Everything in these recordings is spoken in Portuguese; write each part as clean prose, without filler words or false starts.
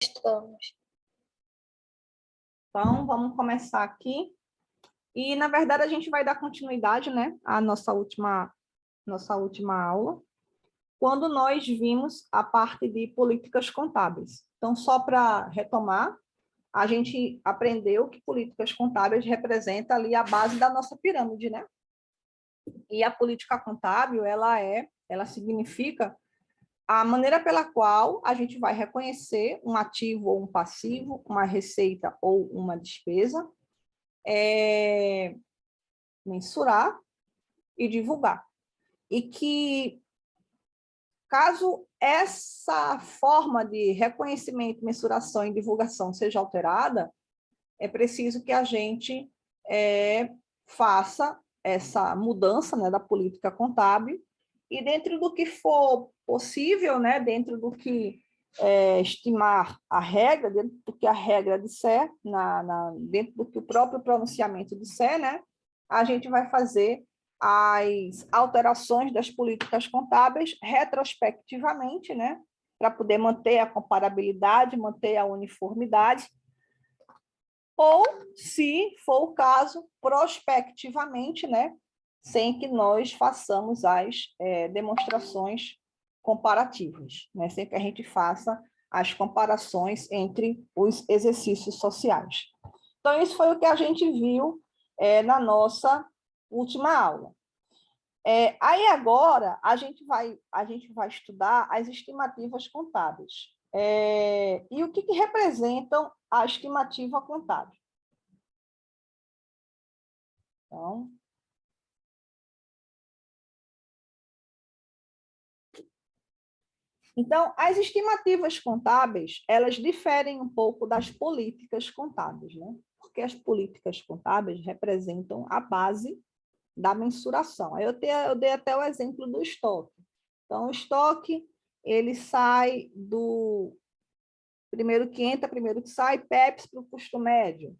Estamos. Então, vamos começar aqui. E, na verdade, a gente vai dar continuidade, né, à nossa última aula, quando nós vimos a parte de políticas contábeis. Então, só para retomar, a gente aprendeu que políticas contábeis representa ali a base da nossa pirâmide, né? E a política contábil, ela significa a maneira pela qual a gente vai reconhecer um ativo ou um passivo, uma receita ou uma despesa, mensurar e divulgar. E que, caso essa forma de reconhecimento, mensuração e divulgação seja alterada, é preciso que a gente faça essa mudança, né, da política contábil, e dentro do que for possível, né, dentro do que estimar a regra, dentro do que a regra disser, dentro do que o próprio pronunciamento disser, né, a gente vai fazer as alterações das políticas contábeis retrospectivamente, né, para poder manter a comparabilidade, manter a uniformidade, ou, se for o caso, prospectivamente, né, sem que nós façamos as demonstrações comparativas, né, sem que a gente faça as comparações entre os exercícios sociais. Então, isso foi o que a gente viu na nossa última aula. Aí, agora, a gente vai estudar as estimativas contábeis. E o que representam a estimativa contábil? Então, as estimativas contábeis, elas diferem um pouco das políticas contábeis, né? Porque as políticas contábeis representam a base da mensuração. Aí eu dei até o exemplo do estoque. Então, o estoque, ele sai do primeiro que entra, primeiro que sai, PEPs para o custo médio.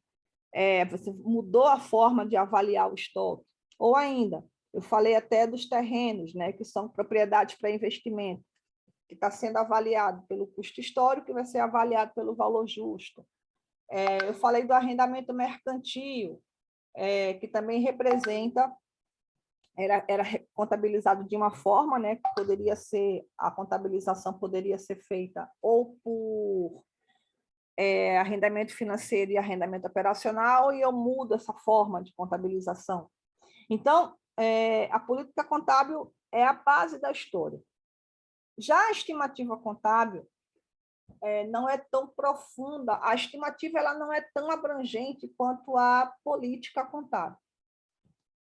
Você mudou a forma de avaliar o estoque. Ou ainda, eu falei até dos terrenos, né, que são propriedades para investimento, que está sendo avaliado pelo custo histórico, que vai ser avaliado pelo valor justo. Eu falei do arrendamento mercantil, que também representa, era contabilizado de uma forma, né, que poderia ser, a contabilização poderia ser feita ou por arrendamento financeiro e arrendamento operacional, e eu mudo essa forma de contabilização. Então, a política contábil é a base da história. Já a estimativa contábil não é tão profunda, a estimativa ela não é tão abrangente quanto a política contábil.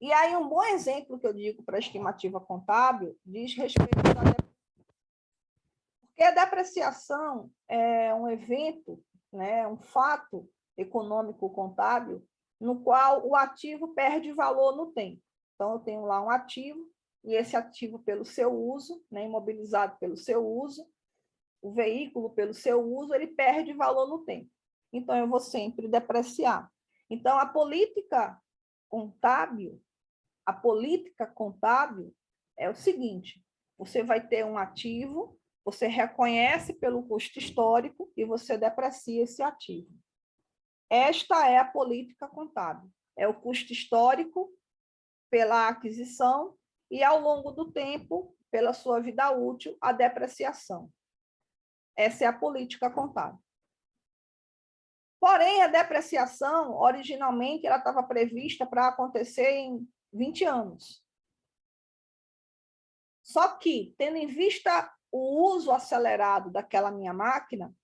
E aí, um bom exemplo que eu digo para a estimativa contábil diz respeito à depreciação. Porque a depreciação é um evento, né, um fato econômico contábil no qual o ativo perde valor no tempo. Então, eu tenho lá um ativo, e esse ativo, pelo seu uso, né, imobilizado pelo seu uso, o veículo, pelo seu uso, ele perde valor no tempo. Então, eu vou sempre depreciar. Então, a política contábil é o seguinte: você vai ter um ativo, você reconhece pelo custo histórico e você deprecia esse ativo. Esta é a política contábil. É o custo histórico pela aquisição e, ao longo do tempo, pela sua vida útil, a depreciação. Essa é a política contábil. Porém, a depreciação, originalmente, ela estava prevista para acontecer em 20 anos. Só que, tendo em vista o uso acelerado daquela minha máquina,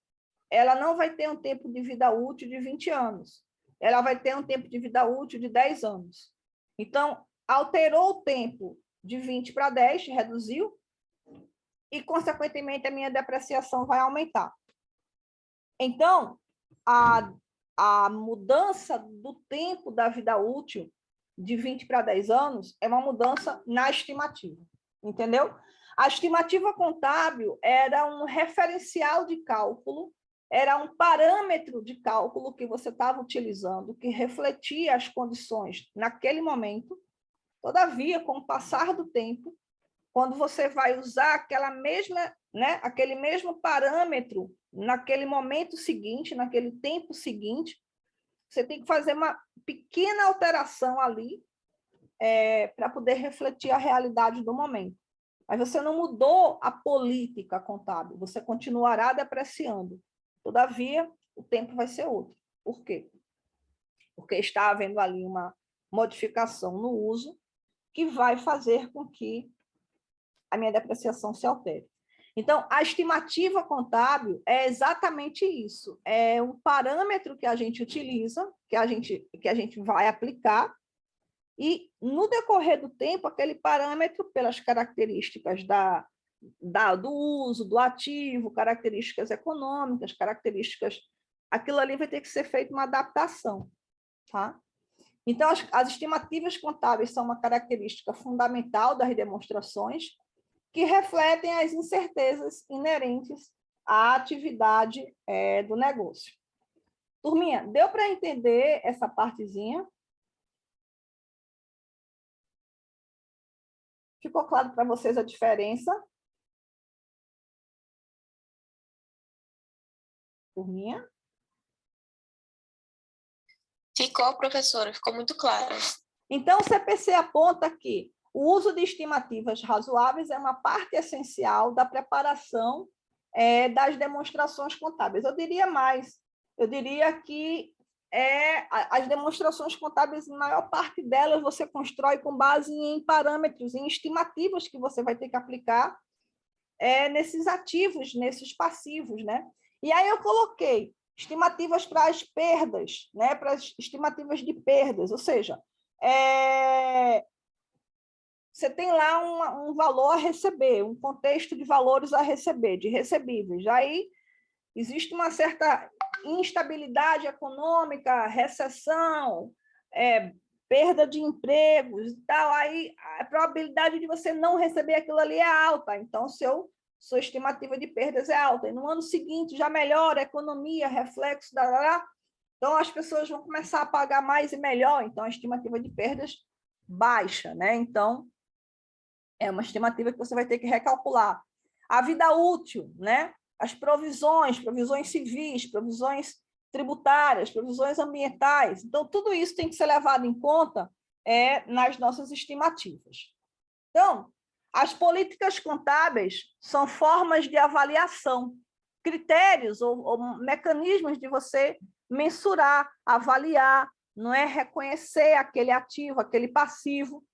ela não vai ter um tempo de vida útil de 20 anos. Ela vai ter um tempo de vida útil de 10 anos. Então, alterou o tempo de 20 para 10, reduziu, e, consequentemente, a minha depreciação vai aumentar. Então, a mudança do tempo da vida útil de 20 para 10 anos é uma mudança na estimativa, entendeu? A estimativa contábil era um referencial de cálculo, era um parâmetro de cálculo que você estava utilizando, que refletia as condições naquele momento. Todavia, com o passar do tempo, quando você vai usar aquela mesma, né, aquele mesmo parâmetro naquele momento seguinte, naquele tempo seguinte, você tem que fazer uma pequena alteração ali para poder refletir a realidade do momento. Mas você não mudou a política contábil, você continuará depreciando. Todavia, o tempo vai ser outro. Por quê? Porque está havendo ali uma modificação no uso que vai fazer com que a minha depreciação se altere. Então, a estimativa contábil é exatamente isso. É um parâmetro que a gente utiliza, que a gente vai aplicar, e, no decorrer do tempo, aquele parâmetro, pelas características do uso, do ativo, características econômicas, características... Aquilo ali vai ter que ser feito uma adaptação. Tá? Então, as estimativas contábeis são uma característica fundamental das demonstrações, que refletem as incertezas inerentes à atividade do negócio. Turminha, deu para entender essa partezinha? Ficou claro para vocês a diferença? Turminha? Ficou, professora, ficou muito claro. Então, o CPC aponta que o uso de estimativas razoáveis é uma parte essencial da preparação das demonstrações contábeis. Eu diria mais, eu diria que as demonstrações contábeis, na maior parte delas, você constrói com base em parâmetros, em estimativas que você vai ter que aplicar nesses ativos, nesses passivos, né? E aí eu coloquei estimativas para as perdas, né? Para as estimativas de perdas, ou seja, você tem lá um valor a receber, um contexto de valores a receber, de recebíveis. Aí existe uma certa instabilidade econômica, recessão, perda de empregos e tal, aí a probabilidade de você não receber aquilo ali é alta, então sua estimativa de perdas é alta. E no ano seguinte já melhora a economia, reflexo então as pessoas vão começar a pagar mais e melhor, então a estimativa de perdas baixa, né? Então é uma estimativa que você vai ter que recalcular. A vida útil, né? As provisões civis, provisões tributárias, provisões ambientais. Então, tudo isso tem que ser levado em conta nas nossas estimativas. Então, as políticas contábeis são formas de avaliação, critérios ou mecanismos de você mensurar, avaliar, não é? Reconhecer aquele ativo, aquele passivo.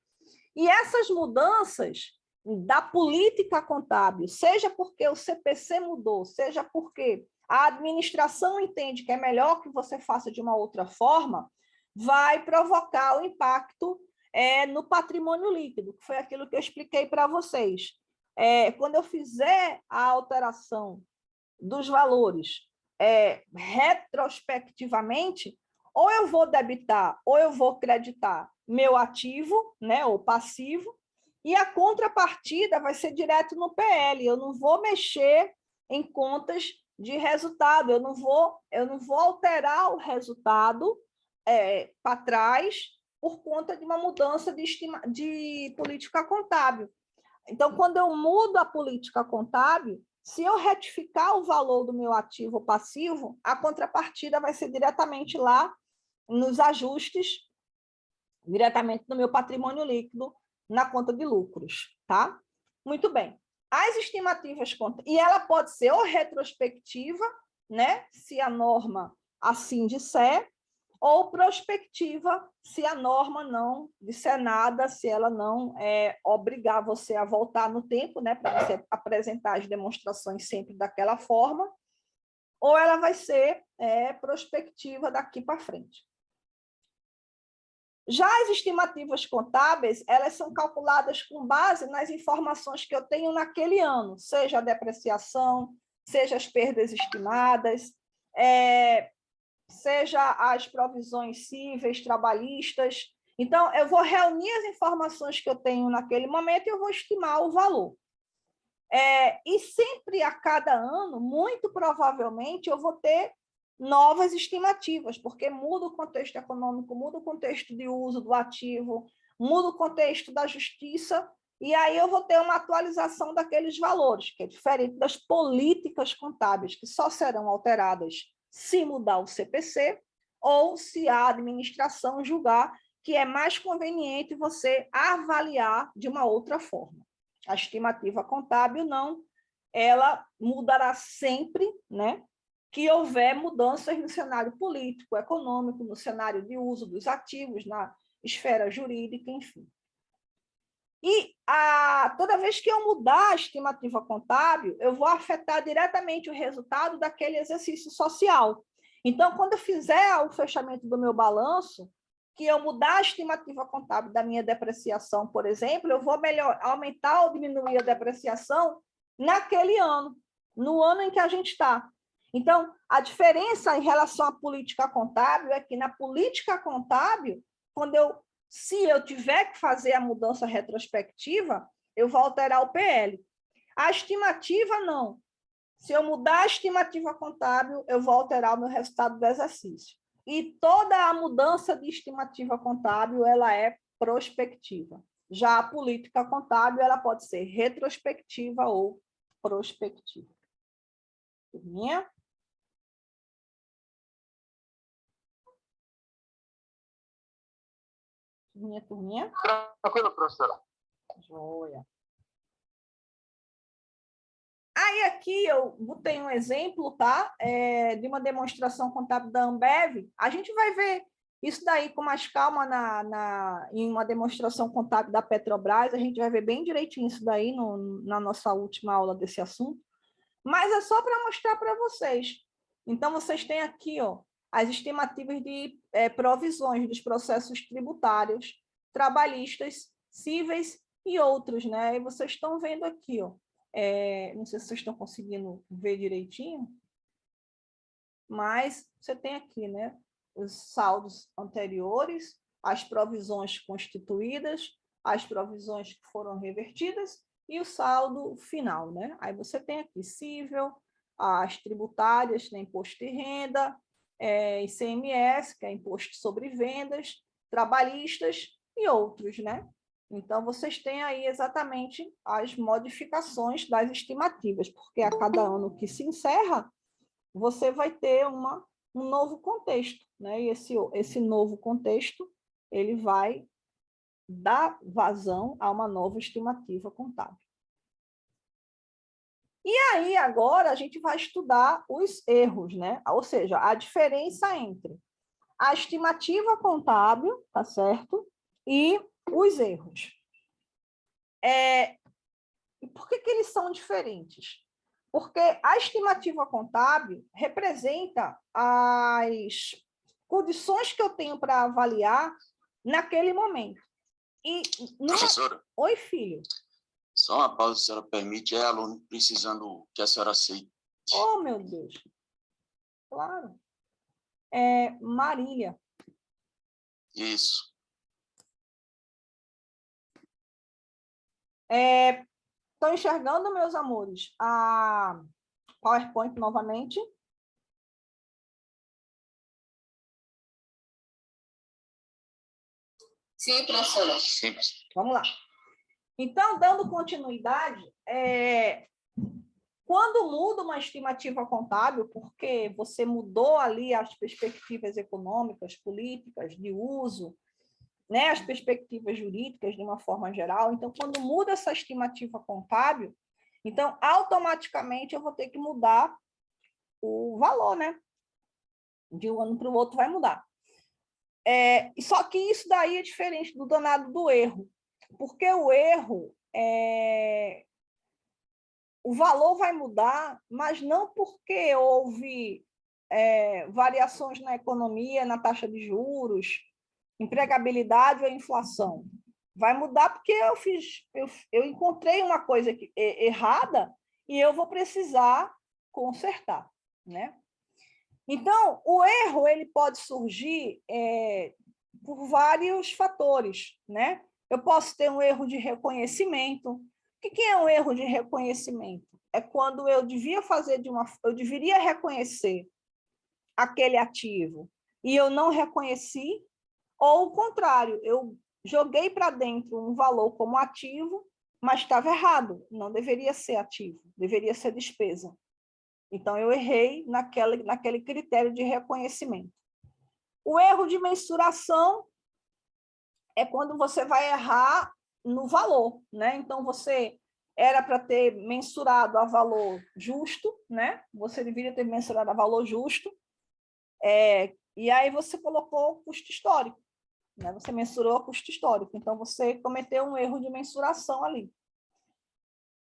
E essas mudanças da política contábil, seja porque o CPC mudou, seja porque a administração entende que é melhor que você faça de uma outra forma, vai provocar o impacto no patrimônio líquido, que foi aquilo que eu expliquei para vocês. Quando eu fizer a alteração dos valores retrospectivamente, ou eu vou debitar ou eu vou creditar meu ativo, né, ou passivo, e a contrapartida vai ser direto no PL. Eu não vou mexer em contas de resultado, eu não vou alterar o resultado para trás por conta de uma mudança de política contábil. Então, quando eu mudo a política contábil, se eu retificar o valor do meu ativo ou passivo, a contrapartida vai ser diretamente lá nos ajustes, diretamente no meu patrimônio líquido, na conta de lucros, tá? Muito bem. As estimativas, e ela pode ser ou retrospectiva, né? Se a norma assim disser, ou prospectiva, se a norma não disser nada, se ela não obrigar você a voltar no tempo, né, para você apresentar as demonstrações sempre daquela forma, ou ela vai ser prospectiva daqui para frente. Já as estimativas contábeis, elas são calculadas com base nas informações que eu tenho naquele ano, seja a depreciação, seja as perdas estimadas, seja as provisões cíveis, trabalhistas. Então, eu vou reunir as informações que eu tenho naquele momento e eu vou estimar o valor. E sempre a cada ano, muito provavelmente, eu vou ter novas estimativas, porque muda o contexto econômico, muda o contexto de uso do ativo, muda o contexto da justiça, e aí eu vou ter uma atualização daqueles valores, que é diferente das políticas contábeis, que só serão alteradas se mudar o CPC ou se a administração julgar que é mais conveniente você avaliar de uma outra forma. A estimativa contábil não, ela mudará sempre, né, que houver mudanças no cenário político, econômico, no cenário de uso dos ativos, na esfera jurídica, enfim. E toda vez que eu mudar a estimativa contábil, eu vou afetar diretamente o resultado daquele exercício social. Então, quando eu fizer o fechamento do meu balanço, que eu mudar a estimativa contábil da minha depreciação, por exemplo, eu vou aumentar ou diminuir a depreciação naquele ano, no ano em que a gente está. Então, a diferença em relação à política contábil é que na política contábil, se eu tiver que fazer a mudança retrospectiva, eu vou alterar o PL. A estimativa, não. Se eu mudar a estimativa contábil, eu vou alterar o meu resultado do exercício. E toda a mudança de estimativa contábil, ela é prospectiva. Já a política contábil, ela pode ser retrospectiva ou prospectiva. Turminha? Turminha? Tranquilo, professora. Joia. Aí aqui eu botei um exemplo, tá? De uma demonstração contábil da Ambev. A gente vai ver isso daí com mais calma em uma demonstração contábil da Petrobras. A gente vai ver bem direitinho isso daí na nossa última aula desse assunto. Mas é só para mostrar para vocês. Então, vocês têm aqui, ó, as estimativas de provisões dos processos tributários, trabalhistas, cíveis e outros, né? E vocês estão vendo aqui, ó. Não sei se vocês estão conseguindo ver direitinho, mas você tem aqui, né, os saldos anteriores, as provisões constituídas, as provisões que foram revertidas e o saldo final, né? Aí você tem aqui cível, as tributárias, né, imposto de renda, ICMS, que é imposto sobre vendas, trabalhistas e outros, né? Então, vocês têm aí exatamente as modificações das estimativas, porque a cada ano que se encerra, você vai ter um novo contexto, né? E esse novo contexto, ele vai dar vazão a uma nova estimativa contábil. E aí, agora, a gente vai estudar os erros, né? Ou seja, a diferença entre a estimativa contábil, tá certo? E os erros. Por que eles são diferentes? Porque a estimativa contábil representa as condições que eu tenho para avaliar naquele momento. Professora? Oi, filho. Só uma pausa, se a senhora permite. É aluno precisando que a senhora aceite. Oh, meu Deus. Claro. Marília. Isso. Estão enxergando, meus amores, a PowerPoint novamente? Sim, professora. Simples. Vamos lá. Então, dando continuidade, quando muda uma estimativa contábil, porque você mudou ali as perspectivas econômicas, políticas, de uso, né, as perspectivas jurídicas de uma forma geral, então, quando muda essa estimativa contábil, então, automaticamente, eu vou ter que mudar o valor, né? De um ano para o outro vai mudar. Só que isso daí é diferente do danado do erro, porque o erro, o valor vai mudar, mas não porque houve variações na economia, na taxa de juros, empregabilidade ou inflação. Vai mudar porque eu encontrei uma coisa errada e eu vou precisar consertar, né? Então, o erro ele pode surgir por vários fatores, né? Eu posso ter um erro de reconhecimento. O que é um erro de reconhecimento? É quando eu deveria reconhecer aquele ativo e eu não reconheci, ou o contrário, eu joguei para dentro um valor como ativo mas estava errado, não deveria ser ativo, deveria ser despesa. Então, eu errei naquele critério de reconhecimento. O erro de mensuração é quando você vai errar no valor, né? Então, você era para ter mensurado a valor justo, né? Você deveria ter mensurado a valor justo, e aí você colocou o custo histórico, né? Você mensurou o custo histórico, então você cometeu um erro de mensuração ali.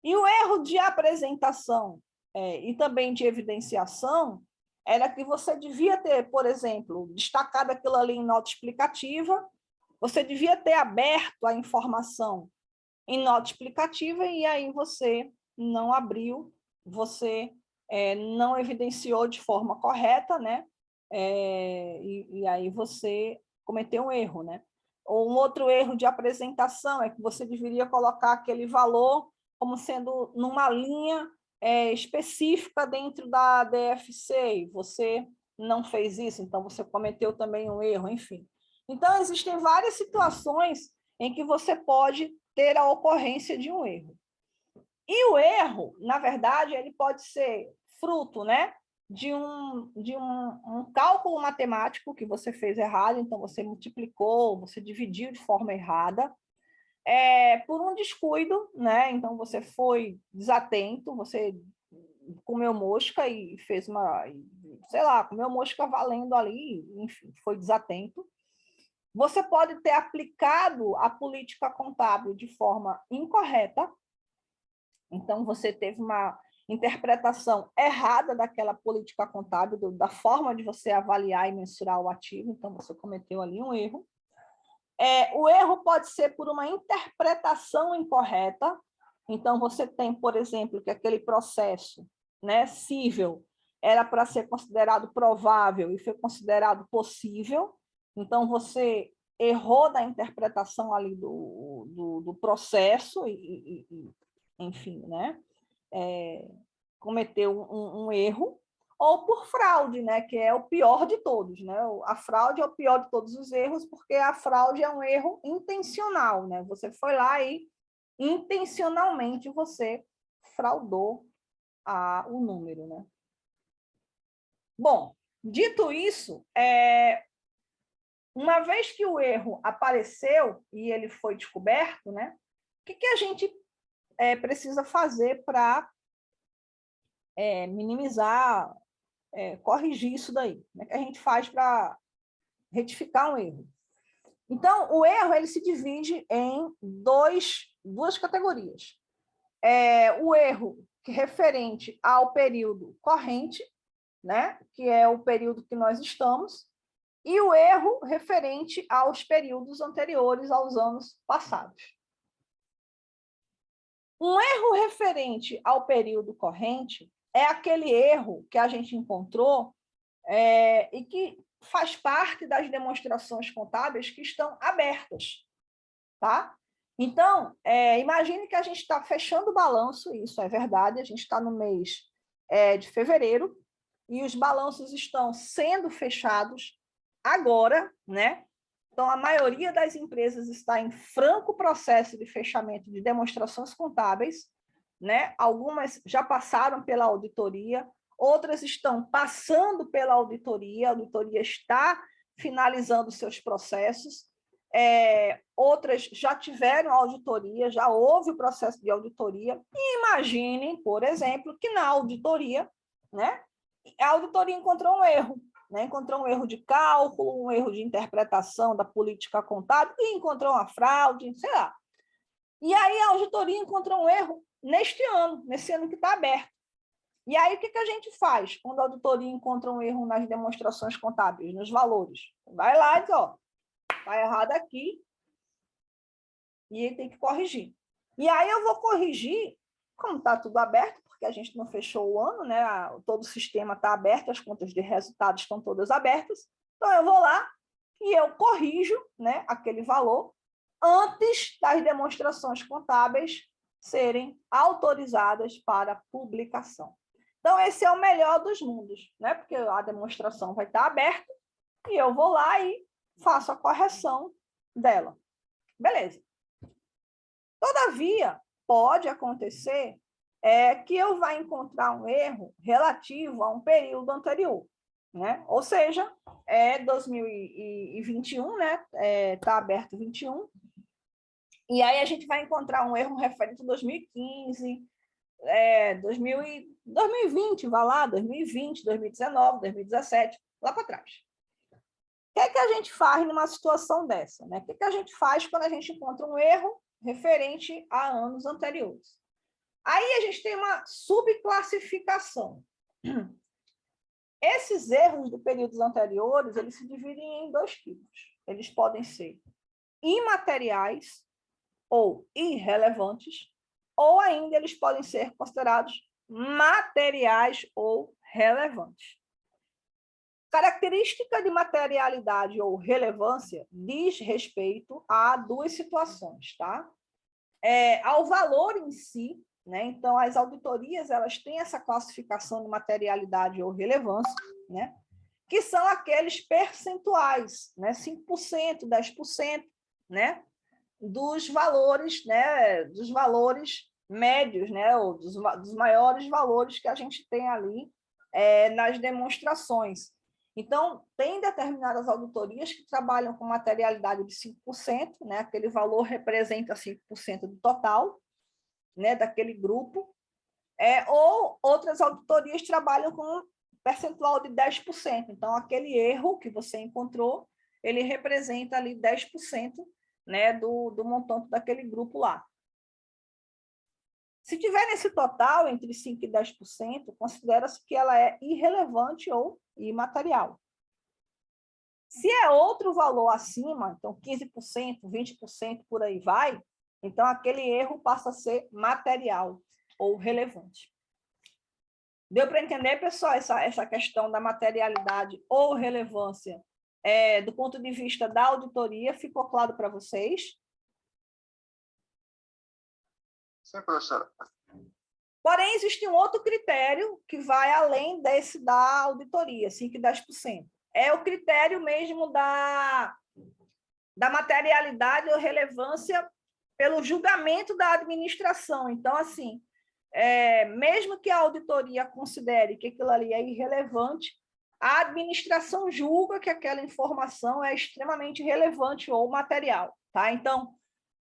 E o erro de apresentação e também de evidenciação era que você devia ter, por exemplo, destacado aquilo ali em nota explicativa, você devia ter aberto a informação em nota explicativa e aí você não abriu, você não evidenciou de forma correta, né? E aí você cometeu um erro, né? Ou um outro erro de apresentação é que você deveria colocar aquele valor como sendo numa linha específica dentro da DFC, e você não fez isso, então você cometeu também um erro, enfim. Então, existem várias situações em que você pode ter a ocorrência de um erro. E o erro, na verdade, ele pode ser fruto, né, de um cálculo matemático que você fez errado, então você multiplicou, você dividiu de forma errada, por um descuido, né? Então você foi desatento, você comeu mosca e fez sei lá, comeu mosca valendo ali, enfim, foi desatento. Você pode ter aplicado a política contábil de forma incorreta, então você teve uma interpretação errada daquela política contábil, da forma de você avaliar e mensurar o ativo, então você cometeu ali um erro. O erro pode ser por uma interpretação incorreta, então você tem, por exemplo, que aquele processo, né, cível era para ser considerado provável e foi considerado possível, então você errou na interpretação ali do processo enfim, né? Cometeu um erro, ou por fraude, né, que é o pior de todos, né? A fraude é o pior de todos os erros, porque a fraude é um erro intencional, né? Você foi lá e intencionalmente você fraudou o número, né? Bom, dito isso, uma vez que o erro apareceu e ele foi descoberto, né? O que a gente precisa fazer para minimizar, corrigir isso daí? Como é que a gente faz para retificar um erro? Então, o erro ele se divide em duas categorias. O erro referente ao período corrente, né, que é o período que nós estamos, e o erro referente aos períodos anteriores aos anos passados. Um erro referente ao período corrente é aquele erro que a gente encontrou e que faz parte das demonstrações contábeis que estão abertas, tá? Então, imagine que a gente está fechando o balanço, isso é verdade, a gente está no mês de fevereiro, e os balanços estão sendo fechados agora, né? Então, a maioria das empresas está em franco processo de fechamento de demonstrações contábeis, né? Algumas já passaram pela auditoria, outras estão passando pela auditoria, a auditoria está finalizando seus processos, outras já tiveram auditoria, já houve o processo de auditoria, e imaginem, por exemplo, que na auditoria, né, a auditoria encontrou um erro, né, encontrou um erro de cálculo, um erro de interpretação da política contábil, e encontrou uma fraude, sei lá. E aí a auditoria encontrou um erro nesse ano que está aberto. E aí, o que a gente faz quando a auditoria encontra um erro nas demonstrações contábeis, nos valores? Vai lá e diz, ó, está errado aqui, e ele tem que corrigir. E aí eu vou corrigir, como está tudo aberto, porque a gente não fechou o ano, né? Todo o sistema está aberto, as contas de resultados estão todas abertas, então eu vou lá e eu corrijo, né, aquele valor antes das demonstrações contábeis serem autorizadas para publicação. Então, esse é o melhor dos mundos, né? Porque a demonstração vai estar aberta e eu vou lá e faço a correção dela. Beleza. Todavia, pode acontecer é que eu vá encontrar um erro relativo a um período anterior, né? Ou seja, 2021, né? Está aberto 21, e aí a gente vai encontrar um erro referente a 2015, 2020, vai lá, 2020, 2019, 2017, lá para trás. O que é que a gente faz numa situação dessa, né? O que é que a gente faz quando a gente encontra um erro referente a anos anteriores? Aí a gente tem uma subclassificação. Esses erros de períodos anteriores, eles se dividem em 2 tipos. Eles podem ser imateriais ou irrelevantes, ou ainda eles podem ser considerados materiais ou relevantes. Característica de materialidade ou relevância diz respeito a 2 situações, tá? Ao valor em si, né? Então, as auditorias elas têm essa classificação de materialidade ou relevância, né? Que são aqueles percentuais, né? 5%, 10%, né? Dos valores, né? Dos valores médios, né? Ou dos maiores valores que a gente tem ali nas demonstrações. Então, tem determinadas auditorias que trabalham com materialidade de 5%, né? Aquele valor representa 5% do total, né? Daquele grupo, ou outras auditorias trabalham com um percentual de 10%. Então, aquele erro que você encontrou, ele representa ali 10%, né? do montante daquele grupo lá. Se tiver nesse total, entre 5% e 10%, considera-se que ela é irrelevante ou imaterial. Se é outro valor acima, então 15%, 20%, por aí vai, então aquele erro passa a ser material ou relevante. Deu para entender, pessoal, essa questão da materialidade ou relevância do ponto de vista da auditoria? Ficou claro para vocês? Sim, professora. Porém, existe um outro critério que vai além desse da auditoria, 5% e 10%. É o critério mesmo da materialidade ou relevância pelo julgamento da administração. Então, assim, mesmo que a auditoria considere que aquilo ali é irrelevante, a administração julga que aquela informação é extremamente relevante ou material, tá? Então,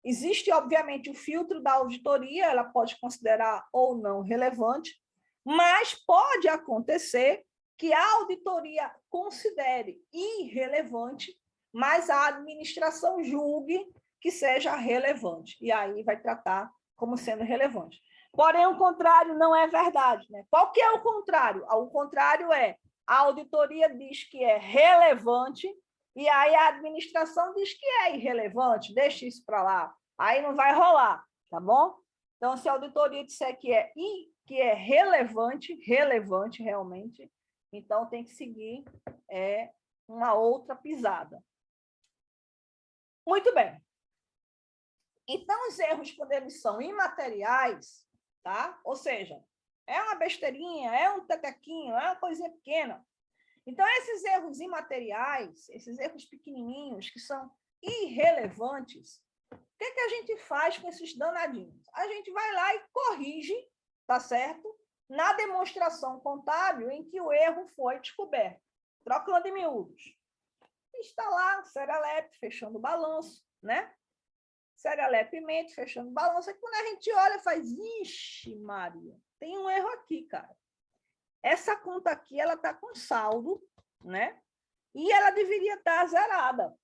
existe, obviamente, o filtro da auditoria, ela pode considerar ou não relevante, mas pode acontecer que a auditoria considere irrelevante, mas a administração julgue que seja relevante, e aí vai tratar como sendo relevante. Porém, o contrário não é verdade, né? Qual que é o contrário? O contrário a auditoria diz que é relevante, e aí a administração diz que é irrelevante, deixa isso para lá, aí não vai rolar, tá bom? Então, se a auditoria disser que é relevante realmente, então tem que seguir uma outra pisada. Muito bem. Então, os erros, quando eles são imateriais, tá? Ou seja, é uma besteirinha, é um tetequinho, é uma coisinha pequena. Então, esses erros imateriais, esses erros pequenininhos, que são irrelevantes, o que a gente faz com esses danadinhos? A gente vai lá e corrige, tá certo? Na demonstração contábil em que o erro foi descoberto. Trocando em miúdos. Está lá, Serelep, fechando o balanço, né? Serelep-mente, fechando o balanço. E quando a gente olha, faz, ixi, Maria, tem um erro aqui, cara. Essa conta aqui, ela está com saldo, né? E ela deveria estar zerada.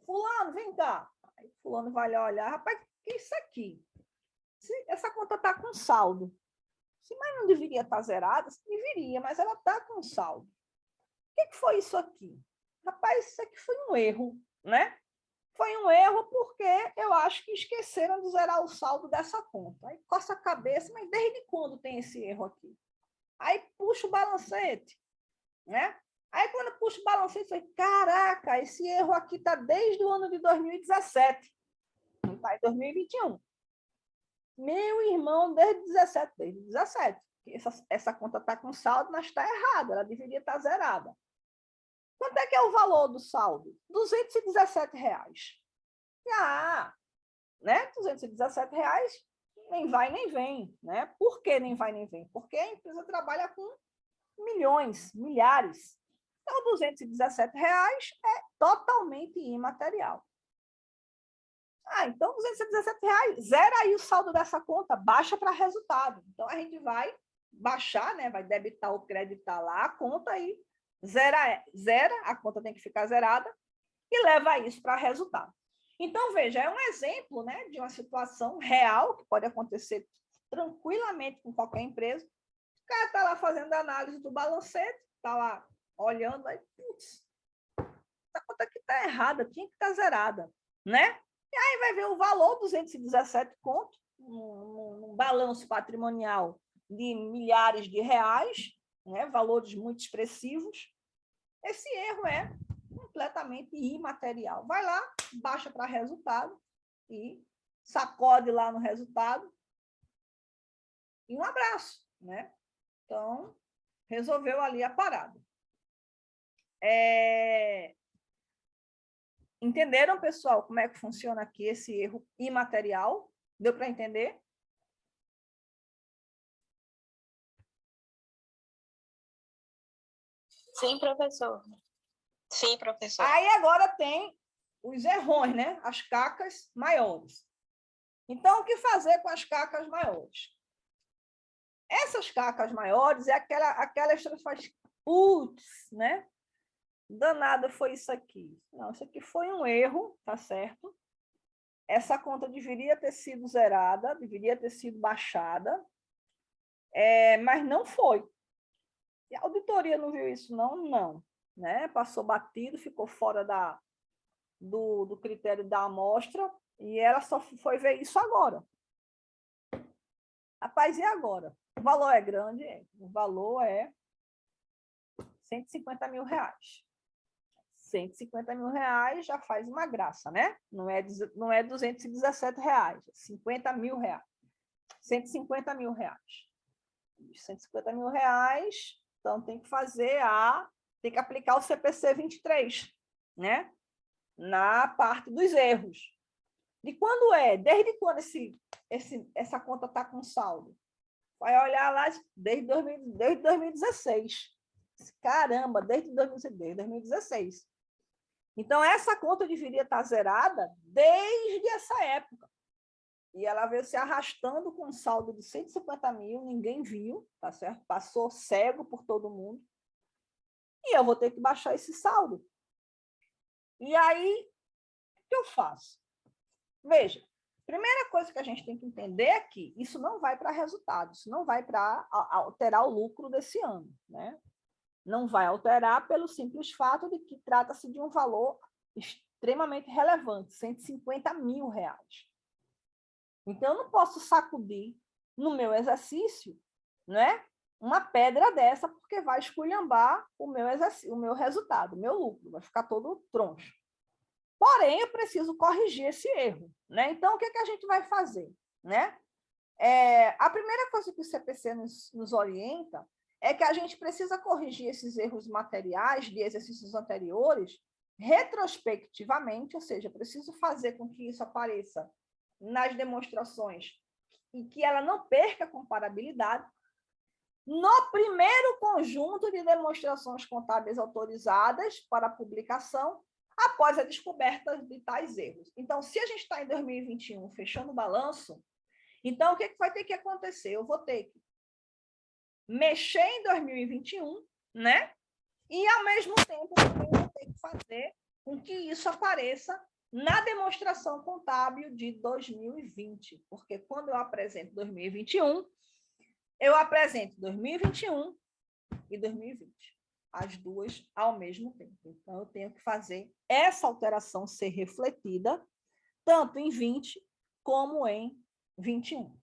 Fulano, vem cá. Aí fulano vai lá olhar, rapaz, o que é isso aqui? Essa conta está com saldo. Mas não deveria estar zerada? Deveria, mas ela está com saldo. O que foi isso aqui? Rapaz, isso aqui foi um erro, né? Foi um erro porque eu acho que esqueceram de zerar o saldo dessa conta. Aí coça a cabeça, mas desde quando tem esse erro aqui? Aí puxa o balancete, né? Aí quando puxa o balancete, eu falei, caraca, esse erro aqui está desde o ano de 2017. Não está em 2021. Meu irmão, desde 2017. Essa conta está com saldo, mas está errada, ela deveria estar zerada. Quanto é que é o valor do saldo? R$ 217. Ah, né? R$ 217, nem vai nem vem, né? Por que nem vai nem vem? Porque a empresa trabalha com milhões, milhares. Então, R$ 217 é totalmente imaterial. Então, R$ 217, zera aí o saldo dessa conta, baixa para resultado. Então, a gente vai baixar, né? Vai debitar ou creditar lá a conta aí, zera, a conta tem que ficar zerada e leva isso para resultado. Então, veja, é um exemplo, né, de uma situação real que pode acontecer tranquilamente com qualquer empresa. O cara está lá fazendo a análise do balancete, está lá olhando, aí, putz, essa conta aqui está errada, tinha que estar zerada, né? E aí vai ver o valor, 217 conto, um balanço patrimonial de milhares de reais, né? Valores muito expressivos. Esse erro é completamente imaterial. Vai lá, baixa para resultado e sacode lá no resultado e um abraço, né? Então, resolveu ali a parada. Entenderam, pessoal, como é que funciona aqui esse erro imaterial? Deu para entender? Sim, professor. Sim, professor. Aí agora tem os errões, né? As cacas maiores. Então, o que fazer com as cacas maiores? Essas cacas maiores é aquelas que faz, putz, né? Danada foi isso aqui. Não, isso aqui foi um erro, tá certo? Essa conta deveria ter sido zerada, deveria ter sido baixada, mas não foi. E a auditoria não viu isso, não? Não. Né? Passou batido, ficou fora do critério da amostra, e ela só foi ver isso agora. Rapaz, e agora? O valor é grande? O valor é R$ 150 mil. R$ 150 mil já faz uma graça, né? Não é R$ 217, R$ 50 mil. R$ 150 mil. R$ 150 mil, então tem que aplicar o CPC 23, né? Na parte dos erros. De quando é? Desde quando essa conta está com saldo? Vai olhar lá desde 2016. Caramba, desde 2016. Então, essa conta deveria estar zerada desde essa época. E ela veio se arrastando com um saldo de 150 mil, ninguém viu, tá certo? Passou cego por todo mundo. E eu vou ter que baixar esse saldo. E aí, o que eu faço? Veja, primeira coisa que a gente tem que entender é que isso não vai para resultado, isso não vai para alterar o lucro desse ano, né? Não vai alterar pelo simples fato de que trata-se de um valor extremamente relevante, R$ 150 mil. Então, eu não posso sacudir no meu exercício, né, uma pedra dessa, porque vai esculhambar o meu resultado, o meu lucro, vai ficar todo troncho. Porém, eu preciso corrigir esse erro, né? Então, o que a gente vai fazer, né? A primeira coisa que o CPC nos orienta é que a gente precisa corrigir esses erros materiais de exercícios anteriores retrospectivamente, ou seja, preciso fazer com que isso apareça nas demonstrações e que ela não perca a comparabilidade no primeiro conjunto de demonstrações contábeis autorizadas para publicação após a descoberta de tais erros. Então, se a gente está em 2021 fechando o balanço, então o que vai ter que acontecer? Eu vou ter que mexer em 2021, né? E, ao mesmo tempo, também vou ter que fazer com que isso apareça na demonstração contábil de 2020, porque quando eu apresento 2021, eu apresento 2021 e 2020, as duas ao mesmo tempo. Então, eu tenho que fazer essa alteração ser refletida tanto em 20 como em 21.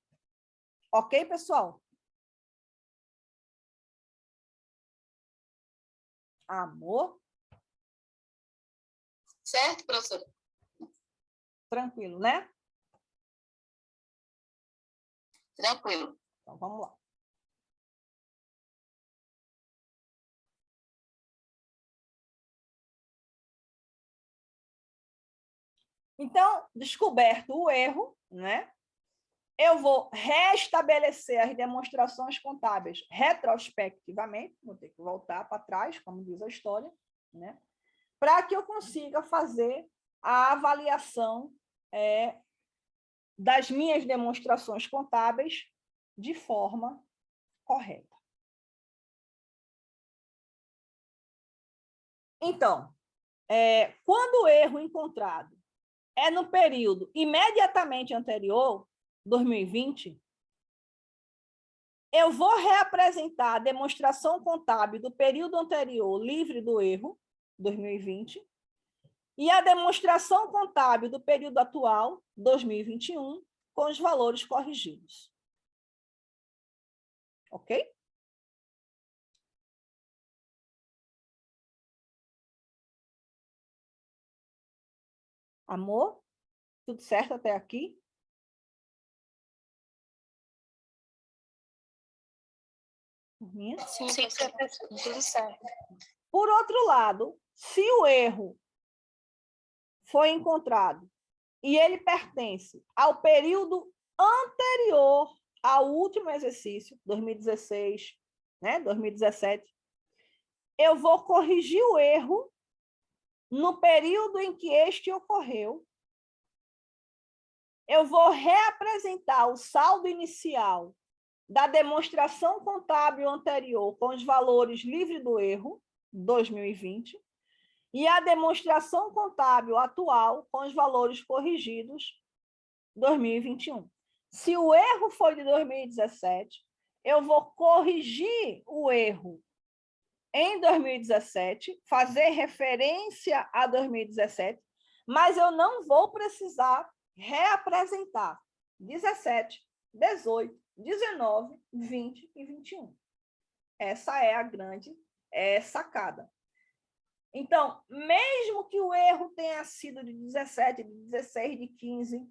Ok, pessoal? Amor? Certo, professora? Tranquilo, né? Tranquilo. Então, vamos lá. Então, descoberto o erro, né? eu vou restabelecer as demonstrações contábeis retrospectivamente, vou ter que voltar para trás, como diz a história, né? Para que eu consiga fazer a avaliação das minhas demonstrações contábeis de forma correta. Então, quando o erro encontrado é no período imediatamente anterior, 2020, eu vou reapresentar a demonstração contábil do período anterior livre do erro, 2020, e a demonstração contábil do período atual, 2021, com os valores corrigidos. Ok? Amor? Tudo certo até aqui? Sim, professor. Tudo certo. Por outro lado, se o erro foi encontrado e ele pertence ao período anterior ao último exercício, 2016, né, 2017, eu vou corrigir o erro no período em que este ocorreu. Eu vou reapresentar o saldo inicial da demonstração contábil anterior com os valores livres do erro, 2020, e a demonstração contábil atual com os valores corrigidos, 2021. Se o erro foi de 2017, eu vou corrigir o erro em 2017, fazer referência a 2017, mas eu não vou precisar reapresentar 17, 18, 19, 20 e 21. Essa é a grande sacada. Então, mesmo que o erro tenha sido de 17, de 16, de 15,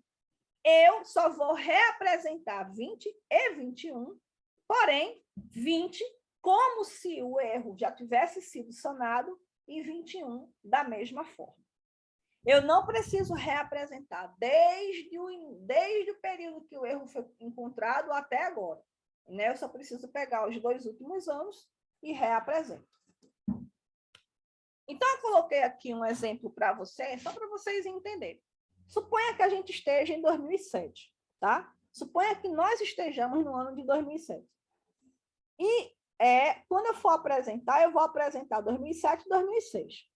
eu só vou reapresentar 20 e 21, porém, 20 como se o erro já tivesse sido sanado e 21 da mesma forma. Eu não preciso reapresentar desde o período que o erro foi encontrado até agora. Né? Eu só preciso pegar os 2 últimos anos e reapresento. Então, eu coloquei aqui um exemplo para vocês, só para vocês entenderem. Suponha que a gente esteja em 2007, tá? Suponha que nós estejamos no ano de 2007. E quando eu for apresentar, eu vou apresentar 2007 e 2006.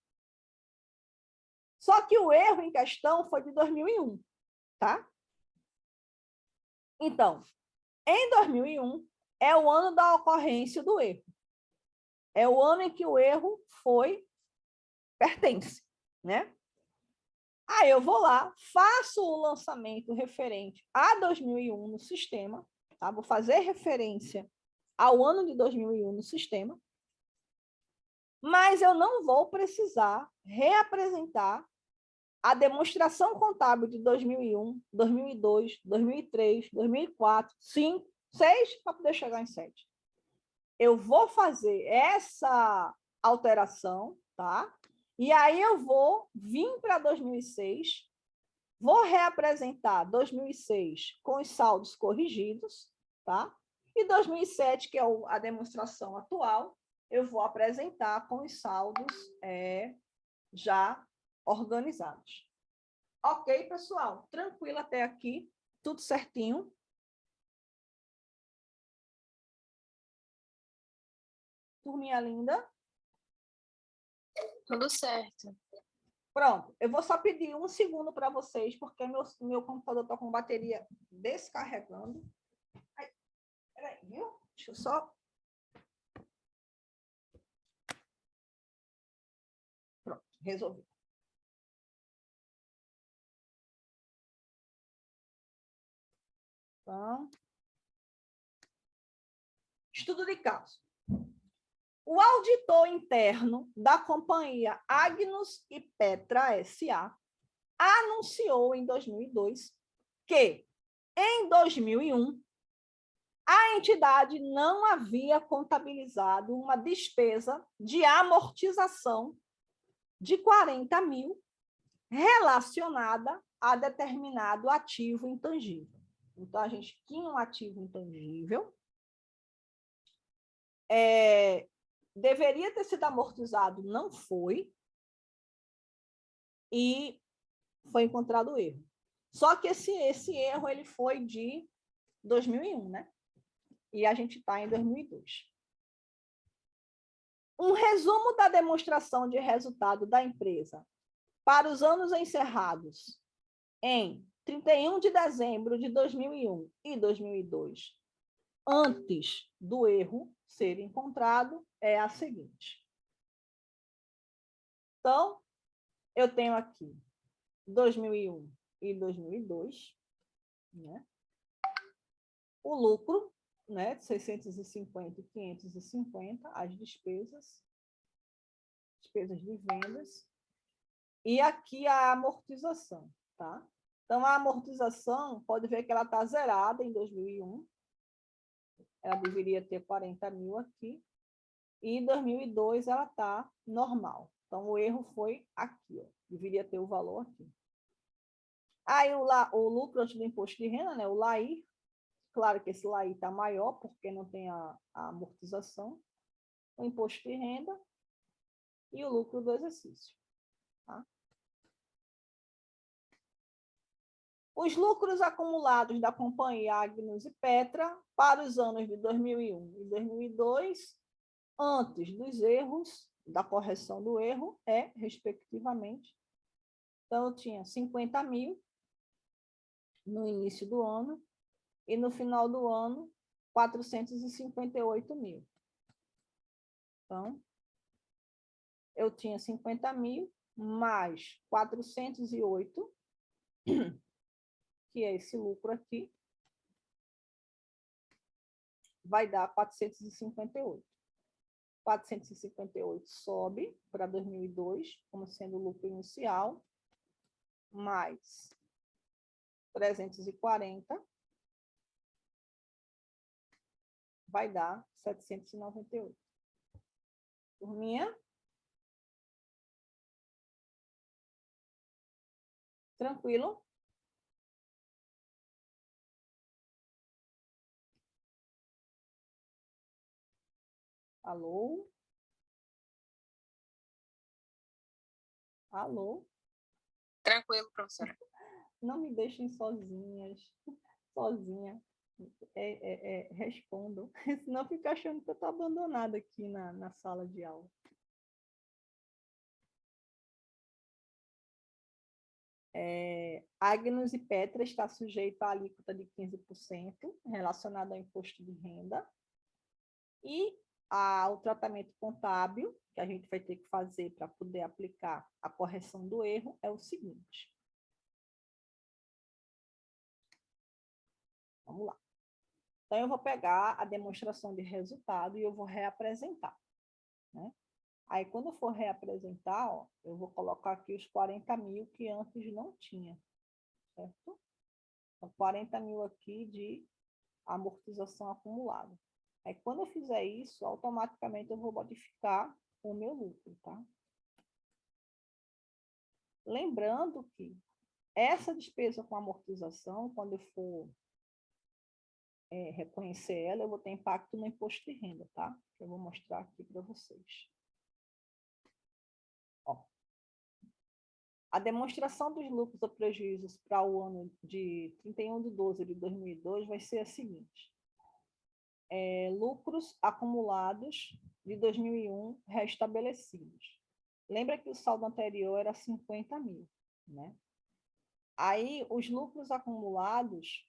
Só que o erro em questão foi de 2001, tá? Então, em 2001, é o ano da ocorrência do erro. É o ano em que o erro pertence, né? Aí eu vou lá, faço o lançamento referente a 2001 no sistema, tá? Vou fazer referência ao ano de 2001 no sistema, mas eu não vou precisar reapresentar a demonstração contábil de 2001, 2002, 2003, 2004, 5, 6, para poder chegar em 7. Eu vou fazer essa alteração, tá? E aí eu vou vir para 2006, vou reapresentar 2006 com os saldos corrigidos, tá? E 2007, que é a demonstração atual, eu vou apresentar com os saldos já organizados. Ok, pessoal? Tranquilo até aqui? Tudo certinho? Turminha linda? Tudo certo. Pronto, eu vou só pedir 1 segundo para vocês, porque meu computador está com bateria descarregando. Ai, peraí, viu? Deixa eu só... Pronto, resolvi. Então, estudo de caso. O auditor interno da companhia Agnus e Petra S.A. anunciou em 2002 que, em 2001, a entidade não havia contabilizado uma despesa de amortização de 40 mil relacionada a determinado ativo intangível. Então, a gente tinha um ativo intangível, deveria ter sido amortizado, não foi, e foi encontrado o erro. Só que esse erro ele foi de 2001, né? E a gente está em 2002. Um resumo da demonstração de resultado da empresa para os anos encerrados em 31 de dezembro de 2001 e 2002, antes do erro ser encontrado, é a seguinte. Então, eu tenho aqui 2001 e 2002, né? O lucro, né, de 650 e 550, as despesas de vendas, e aqui a amortização, tá? Então, a amortização, pode ver que ela está zerada em 2001, ela deveria ter 40 mil aqui, e em 2002 ela está normal. Então, o erro foi aqui, ó, deveria ter o valor aqui. Aí, o lucro antes do imposto de renda, né, o LAI, claro que esse LAI está maior, porque não tem a amortização, o imposto de renda e o lucro do exercício. Tá? Os lucros acumulados da companhia Agnus e Petra para os anos de 2001 e 2002, antes dos erros, da correção do erro, respectivamente. Então, eu tinha 50 mil no início do ano e no final do ano, 458 mil. Então, eu tinha 50 mil mais 408, que é esse lucro aqui, vai dar 458. 458 sobe para 2002, como sendo o lucro inicial, mais 340, vai dar 798. Turminha? Tranquilo? Alô? Alô? Tranquilo, professora. Não me deixem sozinha. Respondam. Senão fica achando que eu estou abandonada aqui na sala de aula. Agnus e Petra está sujeito à alíquota de 15% relacionada ao imposto de renda e ao tratamento contábil que a gente vai ter que fazer para poder aplicar a correção do erro é o seguinte. Vamos lá. Então, eu vou pegar a demonstração de resultado e eu vou reapresentar, né? Aí, quando eu for reapresentar, ó, eu vou colocar aqui os 40 mil que antes não tinha, certo? Então, 40 mil aqui de amortização acumulada. Aí, quando eu fizer isso, automaticamente eu vou modificar o meu lucro, tá? Lembrando que essa despesa com amortização, quando eu for reconhecer ela, eu vou ter impacto no imposto de renda, tá? Eu vou mostrar aqui para vocês. Ó, a demonstração dos lucros ou prejuízos para o ano de 31 de 12 de 2002 vai ser a seguinte. Lucros acumulados de 2001 restabelecidos. Lembra que o saldo anterior era 50 mil, né? Aí, os lucros acumulados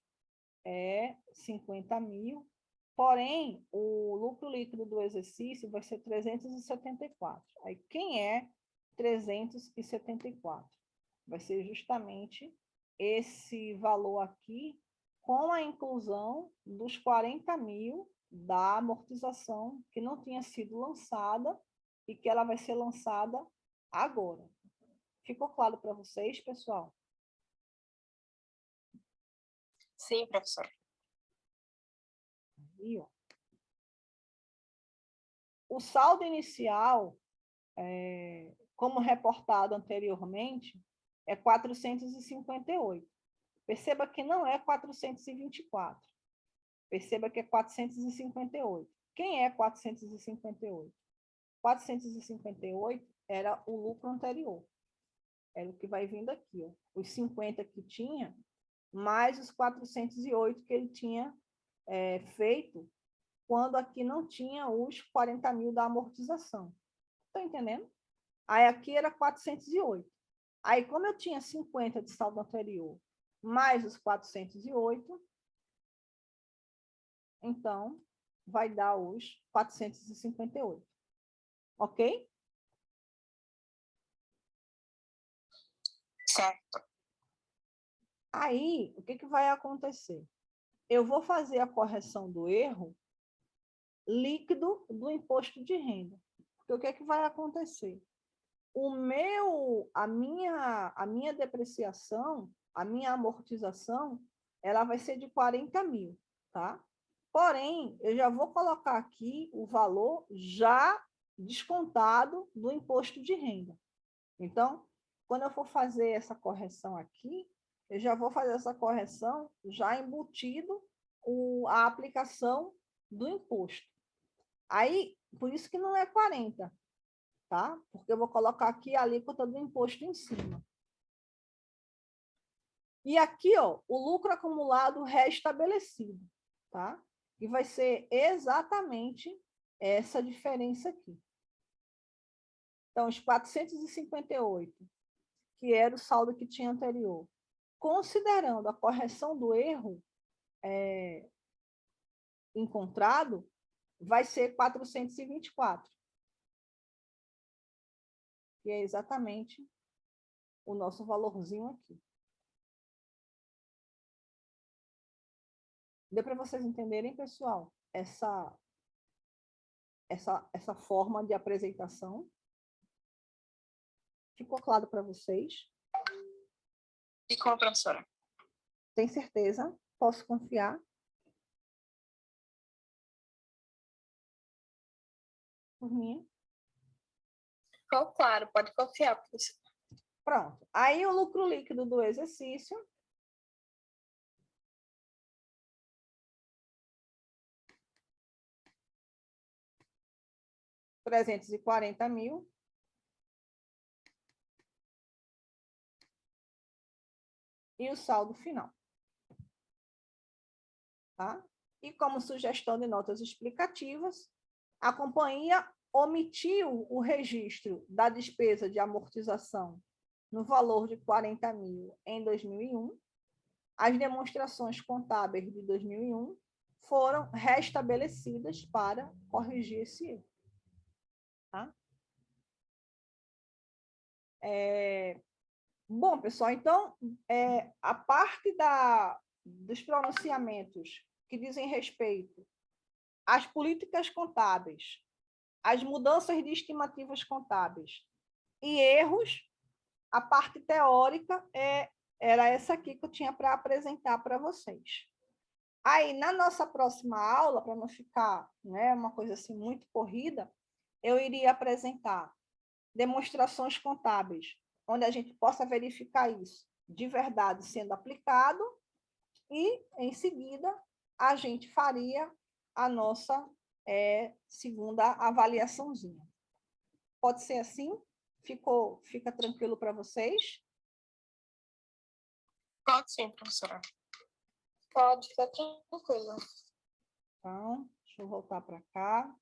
é 50 mil, porém, o lucro líquido do exercício vai ser 374. Aí, quem é 374? Vai ser justamente esse valor aqui, com a inclusão dos 40 mil da amortização que não tinha sido lançada e que ela vai ser lançada agora. Ficou claro para vocês, pessoal? Sim, professora. Aí, ó. O saldo inicial, como reportado anteriormente, é 458. Perceba que não é 424. Perceba que é 458. Quem é 458? 458 era o lucro anterior. Era o que vai vindo aqui, ó. Os 50 que tinha, mais os 408 que ele tinha feito, quando aqui não tinha os 40 mil da amortização. Estão entendendo? Aí aqui era 408. Aí, como eu tinha 50 de saldo anterior, mais os 408, então, vai dar os 458. Ok? Certo. Aí, o que vai acontecer? Eu vou fazer a correção do erro líquido do imposto de renda. Porque o que vai acontecer? A minha depreciação, a minha amortização, ela vai ser de 40 mil, tá? Porém, eu já vou colocar aqui o valor já descontado do imposto de renda. Então, quando eu for fazer essa correção aqui, eu já vou fazer essa correção já embutido a aplicação do imposto. Aí, por isso que não é 40, tá? Porque eu vou colocar aqui a alíquota do imposto em cima. E aqui, ó, o lucro acumulado restabelecido, tá? E vai ser exatamente essa diferença aqui. Então, os 458, que era o saldo que tinha anterior, considerando a correção do erro encontrado, vai ser 424. Que é exatamente o nosso valorzinho aqui. Deu para vocês entenderem, pessoal, essa forma de apresentação? Ficou claro para vocês? Ficou, professora. Tem certeza? Posso confiar? Por mim? Ficou claro, pode confiar, professora. Pronto. Aí o lucro líquido do exercício. R$340 mil. E o saldo final. Tá? E como sugestão de notas explicativas, a companhia omitiu o registro da despesa de amortização no valor de 40 mil em 2001. As demonstrações contábeis de 2001 foram restabelecidas para corrigir esse erro. Tá? Bom, pessoal, então, a parte dos pronunciamentos que dizem respeito às políticas contábeis, às mudanças de estimativas contábeis e erros, a parte teórica era essa aqui que eu tinha para apresentar para vocês. Aí, na nossa próxima aula, para não ficar, né, uma coisa assim muito corrida, eu iria apresentar demonstrações contábeis, onde a gente possa verificar isso de verdade sendo aplicado e, em seguida, a gente faria a nossa segunda avaliaçãozinha. Pode ser assim? Fica tranquilo para vocês? Pode sim, professora. Pode ficar tranquilo. Então, deixa eu voltar para cá.